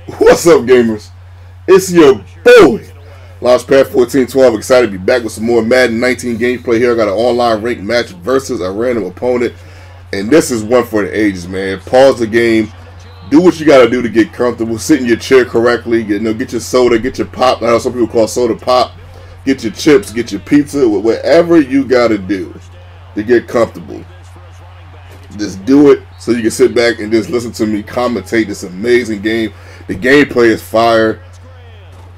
What's up, gamers? It's your boy, Launchpad 1412. Excited to be back with some more Madden 19 gameplay here. I got an online ranked match versus a random opponent, and this is one for the ages, man. Pause the game, do what you gotta do to get comfortable, sit in your chair correctly, get your soda, get your pop. I know some people call soda pop. Get your chips, get your pizza, whatever you gotta do to get comfortable. Just do it so you can sit back and just listen to me commentate this amazing game. The gameplay is fire.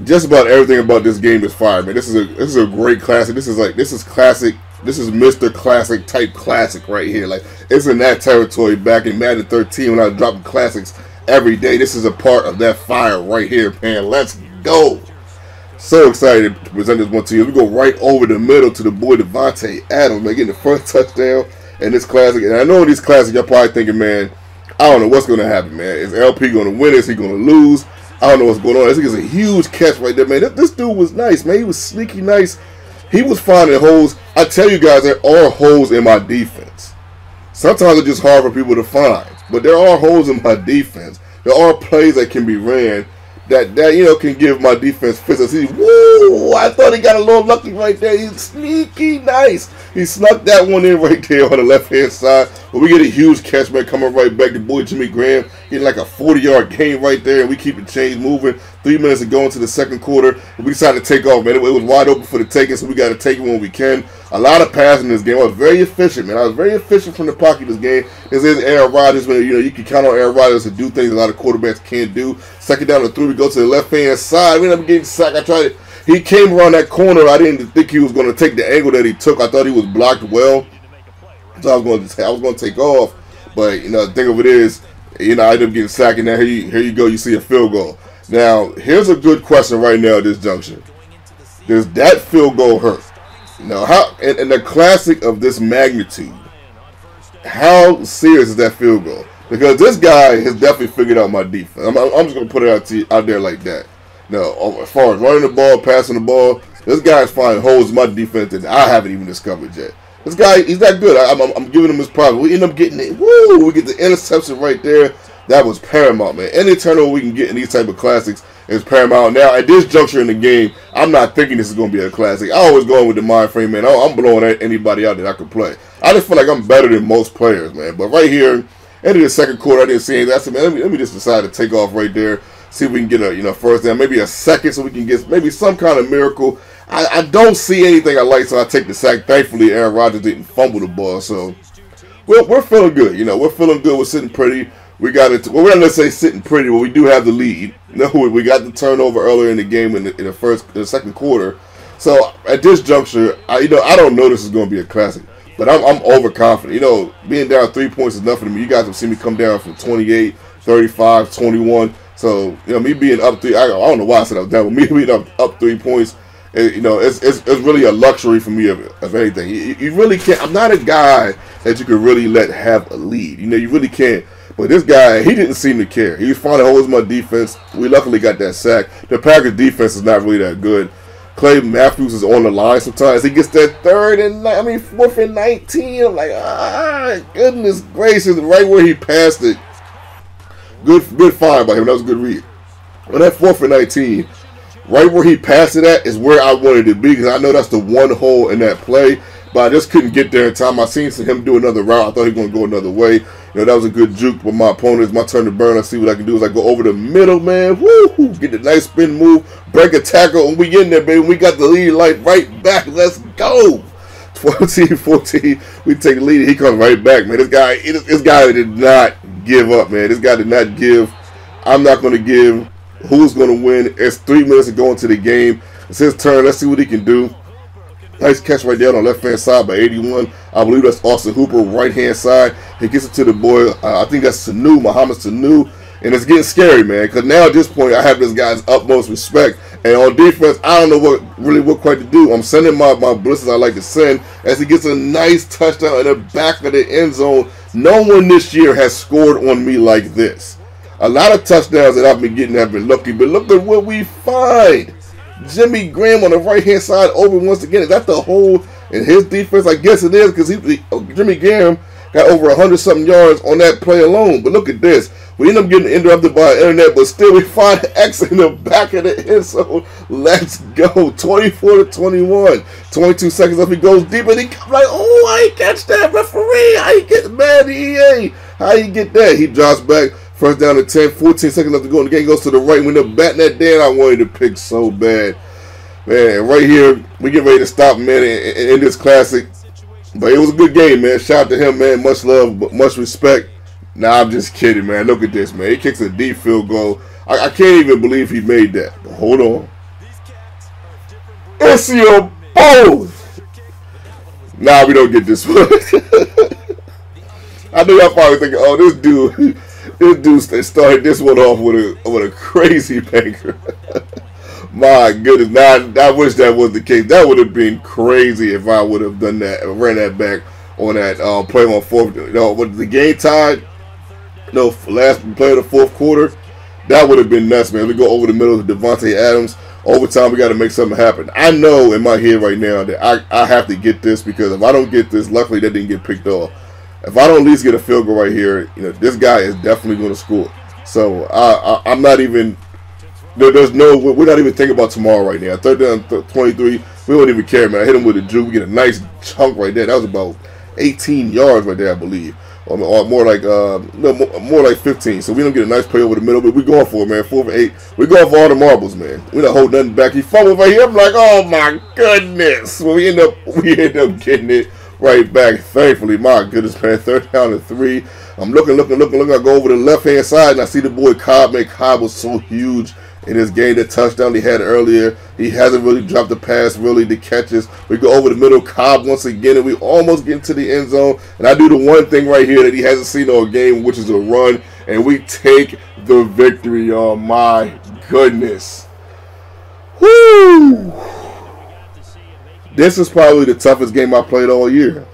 Just about everything about this game is fire, man. This is a great classic. This is classic. This is Mr. Classic type classic right here. Like, it's in that territory back in Madden 13 when I was dropping classics every day. This is a part of that fire right here, man. Let's go. So excited to present this one to you. We go right over the middle to the boy Devontae Adams, man, getting the first touchdown in this classic. And I know in these classics, y'all probably thinking, man, I don't know what's going to happen, man. Is LP going to win? Is he going to lose? I don't know what's going on. This is a huge catch right there, man. This dude was nice, man. He was sneaky nice. He was finding holes. I tell you guys, there are holes in my defense. Sometimes it's just hard for people to find. But there are holes in my defense. There are plays that can be ran that can give my defense fits. Woo! I thought he got a little lucky right there. He's sneaky nice. He snuck that one in right there on the left-hand side. But we get a huge catch, man, coming right back. The boy Jimmy Graham getting like a 40-yard gain right there, and we keep the chains moving. 3 minutes to go into the second quarter, and we decided to take off, man. It was wide open for the taking, so we got to take it when we can. A lot of passing in this game. I was very efficient, man. I was very efficient from the pocket this game. This is Aaron Rodgers, man. You can count on Aaron Rodgers to do things a lot of quarterbacks can't do. Second down to 3, we go to the left-hand side. We end up getting sacked. He came around that corner. I didn't think he was going to take the angle that he took. I thought he was blocked well, so I was going to take off. But the thing of it is, I ended up getting sacked. And now here you go. You see a field goal. Now here's a good question right now at this junction. Does that field goal hurt? How in the classic of this magnitude, how serious is that field goal? Because this guy has definitely figured out my defense. I'm just going to put it out there like that. Now, as far as running the ball, passing the ball, this guy's finding holes in my defense that I haven't even discovered yet. This guy, he's that good. I'm giving him his props. We end up getting it. Woo! We get the interception right there. That was paramount, man. Any turnover we can get in these type of classics is paramount. Now, at this juncture in the game, I'm not thinking this is going to be a classic. I always go in with the mind frame, man. I'm blowing anybody out that I could play. I just feel like I'm better than most players, man. But right here, end of the second quarter, I didn't see anything. I said, man, let me just decide to take off right there. See if we can get a first down, maybe a second, so we can get maybe some kind of miracle. I don't see anything I like, so I take the sack. Thankfully, Aaron Rodgers didn't fumble the ball, so we're feeling good. We're feeling good. We're sitting pretty. We got it. Well, we're not gonna say sitting pretty, but we do have the lead. We got the turnover earlier in the game in the second quarter. So at this juncture, I don't know this is gonna be a classic, but I'm overconfident. Being down 3 points is nothing to me. You guys have seen me come down from 28, 35, 21. So, me being up 3, I don't know why I said I was down, but me being up 3 points, it's really a luxury for me of anything. You really can't. I'm not a guy that you can really let have a lead. You really can't. But this guy, he didn't seem to care. He was finding holes in my defense. We luckily got that sack. The Packers defense is not really that good. Clay Matthews is on the line sometimes. He gets that 4th and 19. I'm like, goodness gracious, right where he passed it. Good find by him. That was a good read. On that 4th and 19, right where he passed it at is where I wanted to be, because I know that's the one hole in that play, but I just couldn't get there in time. I seen him do another route. I thought he was going to go another way. That was a good juke with my opponent. It's my turn to burn. Let's see what I can do as I go over the middle, man. Woo! Get a nice spin move, break a tackle, and we in there, baby. We got the lead right back. Let's go. 14-14. We take the lead. He comes right back, man. This guy did not give up, man. This guy did not give. I'm not going to give. Who's going to win? It's 3 minutes to go into the game. It's his turn. Let's see what he can do. Nice catch right there on the left-hand side by 81. I believe that's Austin Hooper, right-hand side. He gets it to the boy. I think that's Mohamed Sanu. And it's getting scary, man, because now at this point, I have this guy's utmost respect. And on defense, I don't know what quite to do. I'm sending my blitzes I like to send as he gets a nice touchdown in the back of the end zone. No one this year has scored on me like this. A lot of touchdowns that I've been getting have been lucky, but look at what we find. Jimmy Graham on the right-hand side over once again. Is that the hole in his defense? I guess it is, because Jimmy Graham got over 100-something yards on that play alone. But look at this. We end up getting interrupted by internet, but still we find X in the back of the end zone. Let's go. 24-21. 22 seconds left. He goes deep and he comes like, oh, I ain't catch that, referee. How you get mad, EA? How you get that? He drops back. First down to 10. 14 seconds left to go. And the game goes to the right. We end up batting that down. I wanted to pick so bad. Man, right here, we get ready to stop, man, in this classic. But it was a good game, man. Shout out to him, man. Much love, but much respect. Nah, I'm just kidding, man. Look at this, man. He kicks a deep field goal. I can't even believe he made that. But hold on. It's your both. Nah, we don't get this one. I know y'all probably thinking, oh, this dude started this one off with a crazy banker. My goodness, now I wish that was the case. That would have been crazy if I would have done that, ran that back on that play on fourth. With the game tied, last play of the fourth quarter, that would have been nuts, man. We go over the middle of Devontae Adams. Overtime, we got to make something happen. I know in my head right now that I have to get this, because if I don't get this, luckily that didn't get picked off. If I don't at least get a field goal right here, this guy is definitely going to score. So I'm not even. We're not even thinking about tomorrow right now. Third down, 23. We don't even care, man. I hit him with a juke. We get a nice chunk right there. That was about 18 yards right there, I believe, or more like 15. So we don't get a nice play over the middle, but we going for it, man. 4 for 8. We going for all the marbles, man. We don't hold nothing back. He fumbled right here. I'm like, oh my goodness. Well, we end up getting it right back. Thankfully, my goodness, man. Third down and 3. I'm looking. I go over to the left hand side and I see the boy Cobb. Man, Cobb was so huge in this game. The touchdown he had earlier, he hasn't really dropped the pass, really, the catches. We go over the middle, Cobb once again, and we almost get into the end zone. And I do the one thing right here that he hasn't seen all game, which is a run, and we take the victory. Oh my goodness. Woo! This is probably the toughest game I played all year.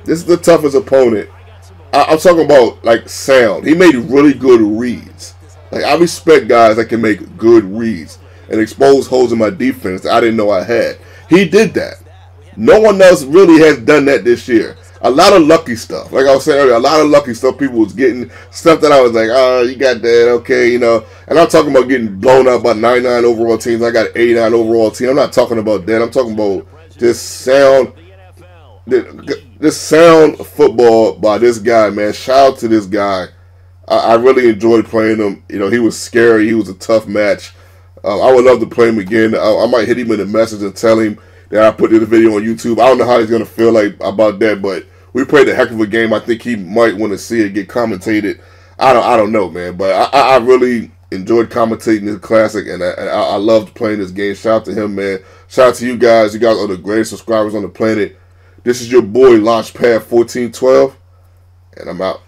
This is the toughest opponent. I'm talking about, like, sound. He made really good reads. Like, I respect guys that can make good reads and expose holes in my defense that I didn't know I had. He did that. No one else really has done that this year. A lot of lucky stuff. Like I was saying earlier, a lot of lucky stuff people was getting. Stuff that I was like, oh, you got that, okay, And I'm talking about getting blown out by 99 overall teams. I got an 89 overall team. I'm not talking about that. I'm talking about this sound football by this guy, man. Shout out to this guy. I really enjoyed playing him. He was scary. He was a tough match. I would love to play him again. I might hit him in a message and tell him that I put this video on YouTube. I don't know how he's going to feel like about that, but we played a heck of a game. I think he might want to see it get commentated. I don't know, man. But I really enjoyed commentating this classic, and I loved playing this game. Shout out to him, man. Shout out to you guys. You guys are the greatest subscribers on the planet. This is your boy, Launchpad 1412, and I'm out.